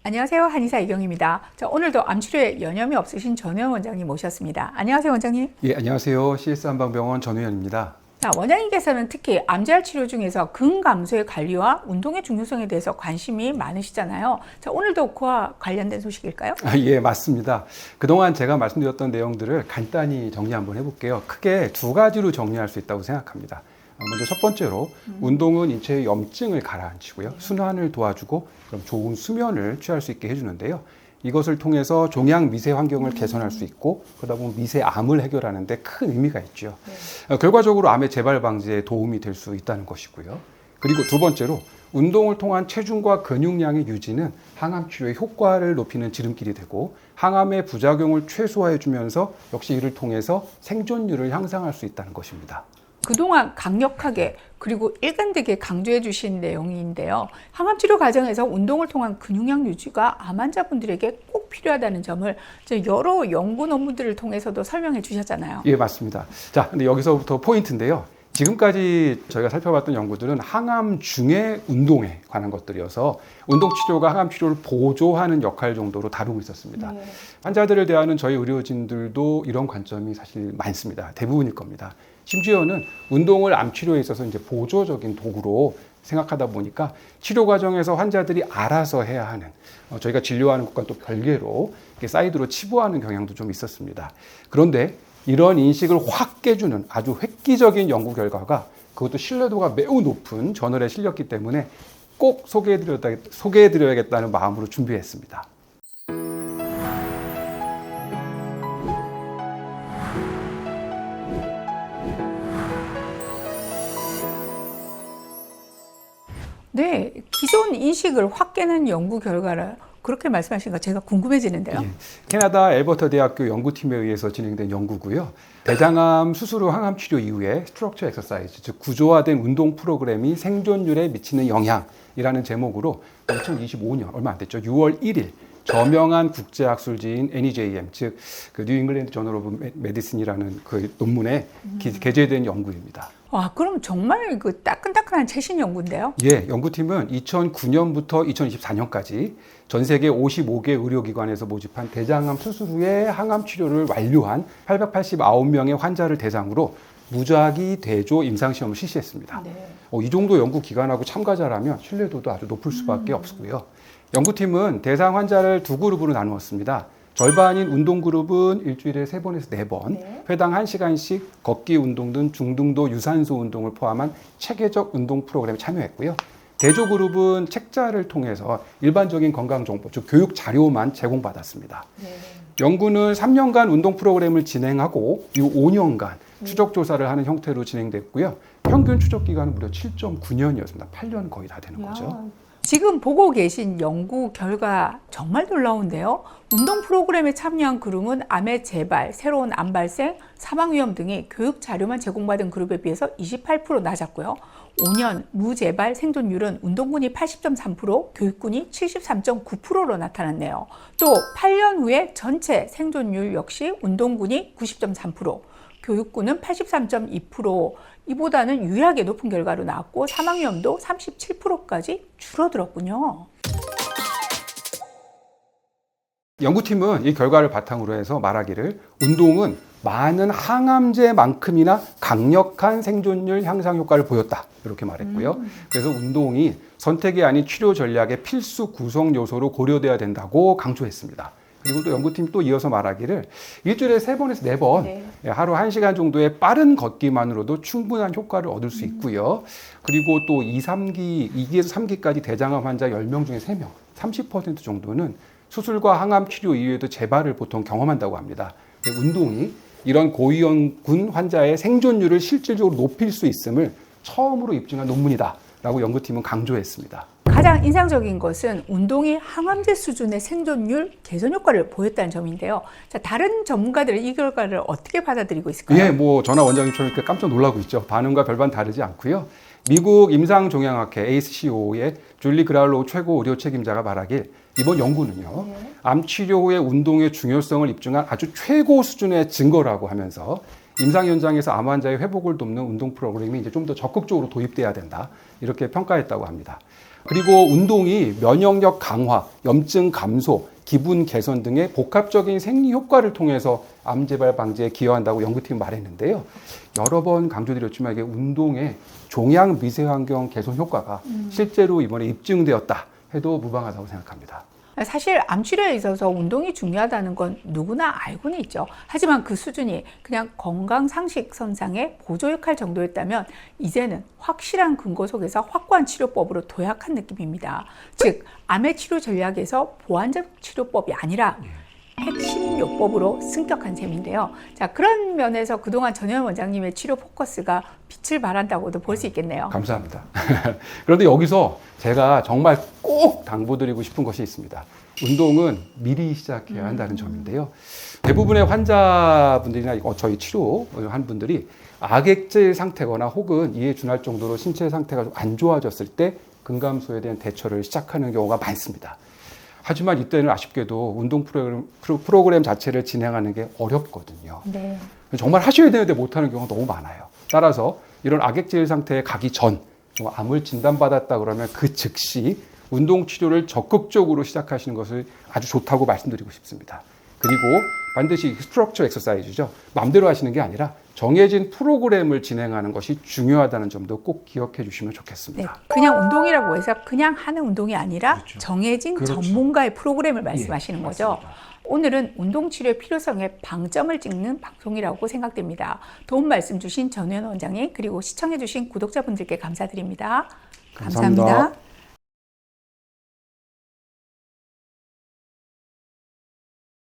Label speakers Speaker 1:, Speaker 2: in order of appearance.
Speaker 1: 안녕하세요. 한의사 이경입니다. 자, 오늘도 암치료에 여념이 없으신 전우현 원장님 모셨습니다. 안녕하세요, 원장님.
Speaker 2: 예, 안녕하세요. CS 한방병원 전우현입니다.
Speaker 1: 자, 원장님께서는 특히 암재활 치료 중에서 근감소의 관리와 운동의 중요성에 대해서 관심이 많으시잖아요. 자, 오늘도 그와 관련된 소식일까요?
Speaker 2: 예, 맞습니다. 그동안 제가 말씀드렸던 내용들을 간단히 정리 한번 해볼게요. 크게 두 가지로 정리할 수 있다고 생각합니다. 먼저 첫 번째로 운동은 인체의 염증을 가라앉히고요. 순환을 도와주고 그럼 좋은 수면을 취할 수 있게 해주는데요. 이것을 통해서 종양 미세 환경을 개선할 수 있고 그러다 보면 미세암을 해결하는 데 큰 의미가 있죠. 결과적으로 암의 재발 방지에 도움이 될 수 있다는 것이고요. 그리고 두 번째로 운동을 통한 체중과 근육량의 유지는 항암 치료의 효과를 높이는 지름길이 되고 항암의 부작용을 최소화해 주면서 역시 이를 통해서 생존율을 향상할 수 있다는 것입니다.
Speaker 1: 그동안 강력하게 그리고 일관되게 강조해 주신 내용인데요. 항암치료 과정에서 운동을 통한 근육량 유지가 암 환자분들에게 꼭 필요하다는 점을 여러 연구 논문들을 통해서도 설명해 주셨잖아요.
Speaker 2: 예, 맞습니다. 자, 근데 여기서부터 포인트인데요. 지금까지 저희가 살펴봤던 연구들은 항암 중의 운동에 관한 것들이어서 운동치료가 항암치료를 보조하는 역할 정도로 다루고 있었습니다.
Speaker 1: 네.
Speaker 2: 환자들을 대하는 저희 의료진들도 이런 관점이 사실 많습니다. 대부분일 겁니다. 심지어는 운동을 암치료에 있어서 이제 보조적인 도구로 생각하다 보니까 치료 과정에서 환자들이 알아서 해야 하는 저희가 진료하는 것과 또 별개로 사이드로 치부하는 경향도 좀 있었습니다. 그런데 이런 인식을 확 깨주는 아주 획기적인 연구 결과가 그것도 신뢰도가 매우 높은 저널에 실렸기 때문에 꼭 소개해드려야겠다는 마음으로 준비했습니다.
Speaker 1: 네, 기존 인식을 확 깨는 연구 결과를 그렇게 말씀하시니까 제가 궁금해지는데요.
Speaker 2: 예, 캐나다 엘버터 대학교 연구팀에 의해서 진행된 연구고요. 대장암 수술 후 항암 치료 이후에 스트럭처 엑서사이즈, 즉 구조화된 운동 프로그램이 생존율에 미치는 영향이라는 제목으로 2025년 얼마 안 됐죠. 6월 1일 저명한 국제학술지인 NEJM, 즉 그 뉴 잉글랜드 저널 오브 메디슨이라는 그 논문에 게재된 연구입니다.
Speaker 1: 와, 그럼 정말 그 따끈따끈한 최신 연구인데요.
Speaker 2: 예, 연구팀은 2009년부터 2024년까지 전 세계 55개 의료기관에서 모집한 대장암 수술 후에 항암 치료를 완료한 889명의 환자를 대상으로 무작위 대조 임상시험을 실시했습니다.
Speaker 1: 네.
Speaker 2: 이 정도 연구기관하고 참가자라면 신뢰도도 아주 높을 수밖에 없고요. 연구팀은 대상 환자를 두 그룹으로 나누었습니다. 절반인 운동 그룹은 일주일에 3번에서 4번,
Speaker 1: 네.
Speaker 2: 회당 1시간씩 걷기 운동 등 중등도 유산소 운동을 포함한 체계적 운동 프로그램에 참여했고요. 대조 그룹은 책자를 통해서 일반적인 건강 정보, 즉 교육 자료만 제공받았습니다.
Speaker 1: 네.
Speaker 2: 연구는 3년간 운동 프로그램을 진행하고 이 5년간 추적 조사를 하는 형태로 진행됐고요. 평균 추적 기간은 무려 7.9년이었습니다. 8년 거의 다 되는 거죠.
Speaker 1: 지금 보고 계신 연구 결과 정말 놀라운데요. 운동 프로그램에 참여한 그룹은 암의 재발, 새로운 암 발생, 사망 위험 등의 교육 자료만 제공받은 그룹에 비해서 28% 낮았고요. 5년 무재발 생존율은 운동군이 80.3%, 교육군이 73.9%로 나타났네요. 또 8년 후에 전체 생존율 역시 운동군이 90.3%, 교육군은 83.2%, 이보다는 유의하게 높은 결과로 나왔고 사망 위험도 37%까지 줄어들었군요.
Speaker 2: 연구팀은 이 결과를 바탕으로 해서 말하기를 운동은 많은 항암제만큼이나 강력한 생존율 향상 효과를 보였다 이렇게 말했고요. 그래서 운동이 선택이 아닌 치료 전략의 필수 구성 요소로 고려돼야 된다고 강조했습니다. 그리고 또 연구팀 또 이어서 말하기를 일주일에 3번에서 4번
Speaker 1: 네.
Speaker 2: 하루 1시간 정도의 빠른 걷기만으로도 충분한 효과를 얻을 수 있고요. 그리고 또 2기에서 3기까지 대장암 환자 10명 중에 3명, 30% 정도는 수술과 항암 치료 이후에도 재발을 보통 경험한다고 합니다. 운동이 이런 고위험군 환자의 생존율을 실질적으로 높일 수 있음을 처음으로 입증한 논문이다라고 연구팀은 강조했습니다.
Speaker 1: 가장 인상적인 것은 운동이 항암제 수준의 생존율 개선 효과를 보였다는 점인데요. 자, 다른 전문가들은 이 결과를 어떻게 받아들이고 있을까요?
Speaker 2: 예, 전화 원장님처럼 이렇게 깜짝 놀라고 있죠. 반응과 별반 다르지 않고요. 미국 임상종양학회 ASCO의 줄리 그라울로우 최고 의료 책임자가 말하길 이번 연구는요, 암 치료 후에 운동의 중요성을 입증한 아주 최고 수준의 증거라고 하면서 임상 현장에서 암 환자의 회복을 돕는 운동 프로그램이 이제 좀 더 적극적으로 도입돼야 된다 이렇게 평가했다고 합니다. 그리고 운동이 면역력 강화, 염증 감소, 기분 개선 등의 복합적인 생리 효과를 통해서 암 재발 방지에 기여한다고 연구팀이 말했는데요. 여러 번 강조드렸지만 이게 운동의 종양 미세 환경 개선 효과가 실제로 이번에 입증되었다 해도 무방하다고 생각합니다.
Speaker 1: 사실 암 치료에 있어서 운동이 중요하다는 건 누구나 알고는 있죠. 하지만 그 수준이 그냥 건강 상식 선상의 보조 역할 정도였다면 이제는 확실한 근거 속에서 확고한 치료법으로 도약한 느낌입니다. 즉, 암의 치료 전략에서 보완적 치료법이 아니라 핵심 요법으로 승격한 셈인데요. 자, 그런 면에서 그동안 전현 원장님의 치료 포커스가 빛을 발한다고도 볼 수 있겠네요.
Speaker 2: 감사합니다. 그런데 여기서 제가 정말 꼭 당부드리고 싶은 것이 있습니다. 운동은 미리 시작해야 한다는 점인데요. 대부분의 환자분들이나 저희 치료한 분들이 악액질 상태거나 혹은 이에 준할 정도로 신체 상태가 좀 안 좋아졌을 때 근감소에 대한 대처를 시작하는 경우가 많습니다. 하지만 이때는 아쉽게도 운동 프로그램 자체를 진행하는 게 어렵거든요.
Speaker 1: 네.
Speaker 2: 정말 하셔야 되는데 못하는 경우가 너무 많아요. 따라서 이런 악액질 상태에 가기 전 암을 진단받았다 그러면 그 즉시 운동 치료를 적극적으로 시작하시는 것을 아주 좋다고 말씀드리고 싶습니다. 그리고 반드시 스트럭처 엑서사이즈죠. 마음대로 하시는 게 아니라 정해진 프로그램을 진행하는 것이 중요하다는 점도 꼭 기억해 주시면 좋겠습니다.
Speaker 1: 네, 그냥 운동이라고 해서 그냥 하는 운동이 아니라
Speaker 2: 그렇죠.
Speaker 1: 정해진
Speaker 2: 그렇죠.
Speaker 1: 전문가의 프로그램을 말씀하시는
Speaker 2: 예,
Speaker 1: 거죠.
Speaker 2: 맞습니다.
Speaker 1: 오늘은 운동치료의 필요성에 방점을 찍는 방송이라고 생각됩니다. 도움 말씀 주신 전현 원장님 그리고 시청해 주신 구독자분들께 감사드립니다.
Speaker 2: 감사합니다.